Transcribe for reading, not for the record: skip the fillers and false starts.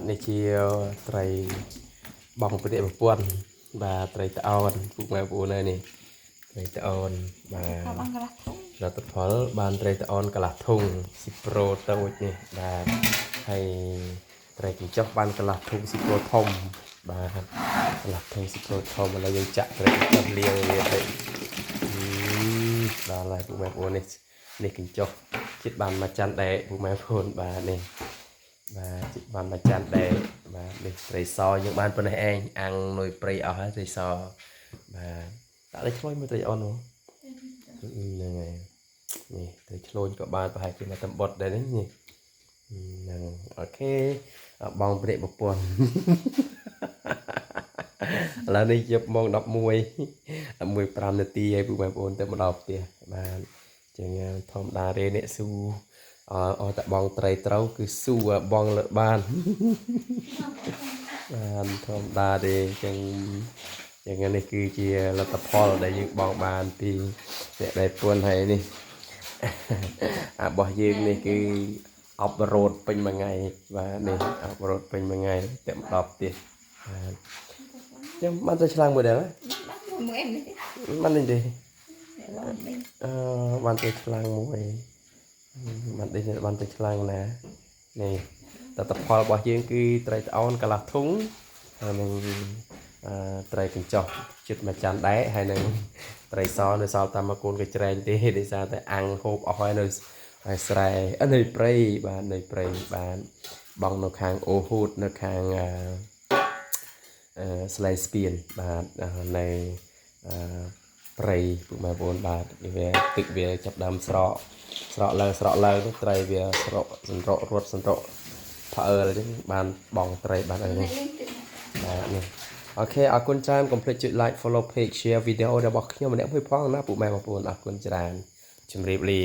នេះជាត្រីបងប្រទេសប្រពន្ធបាទត្រីត្អូនពុកម៉ែបងប្អូននេះត្រីត្អូនបាទលទ្ធផលបានត្រីត្អូនកន្លះធុងស៊ីប្រូតូចនេះបាទហើយត្រីកញ្ចុះបានកន្លះធុងស៊ីប្រូធំបាទកន្លះធុងស៊ីប្រូធំឥឡូវយើងចាក់ត្រីកញ្ចុះលាងវាទៅដល់ហើយពុកម៉ែបងប្អូននេះកញ្ចុះចិត្តបានមកចាន់ដែរពុកម៉ែបងប្អូនបាទនេះបាទចិត្តបានមកចាន់ដែរបាទនេះត្រីសយើងបានប៉ុណ្ណេះឯងអាំងនុយព្រៃអស់ហើយត្រីសបាទដាក់លេខឆ្លុយមើលត្រីអូនហ្នឹងហើយនេះត្រីឆ្លូនក៏បានប្រហែលជាមកតំបុតដែរនេះហ្នឹងអូខេបងព្រាកប្រពន្ធឥឡូវនេះយកម៉ោង11:05នាទីហើយពុកបងប្អូនទៅមកដល់ផ្ទះបាទចឹងធម្មតារេអ្នកស៊ូអត់តែបងត្រីត្រូវគឺស៊ូបងលើបានបាទធម្មតាទេចឹងនេះគឺជាលទ្ធផលដែលយើងបងបានពីអ្នកដែលពួនហើយនេះរបស់យើងនេះគឺអបរោតពេញមួយថ្ងៃបាទនេះអបរោតពេញមួយថ្ងៃតែមកដល់ផ្ទះបាទចាំបានទៅឆ្លាងមួយដែរមិននេះទេបានទៅឆ្លាងមួយបានទៅឆ្លាងណានេះលទ្ធផលរបស់យើងគឺត្រីត្អូនកន្លះធុងនិងត្រីកញ្ចុះចិត្តមួយចាន់ដែរហើយនឹងត្រីសនៅសល់តាមមកកូនកញ្ច្រែងទេដោយសារតែអាំងហូបអស់ហើយនៅស្រែនៅព្រៃបាទនៅព្រៃបានបងនៅខាងអូហូតនៅខាងស្លែងស្ពានបាទនៅព្រៃពុកម៉ែបងប្អូនបាទវាទឹកវាចាប់ដើមស្រកឡើងត្រីវាស្រកសន្រករត់សន្រកផើអឺចឹងបានបងត្រីបានអីនេះបាទនេះអូខេអរគុណច្រើនកុំភ្លេចចុច like follow page share វីដេអូរបស់ខ្ញុំម្នាក់មួយផងណាពុកម៉ែបងប្អូនអរគុណច្រើនជម្រាបលា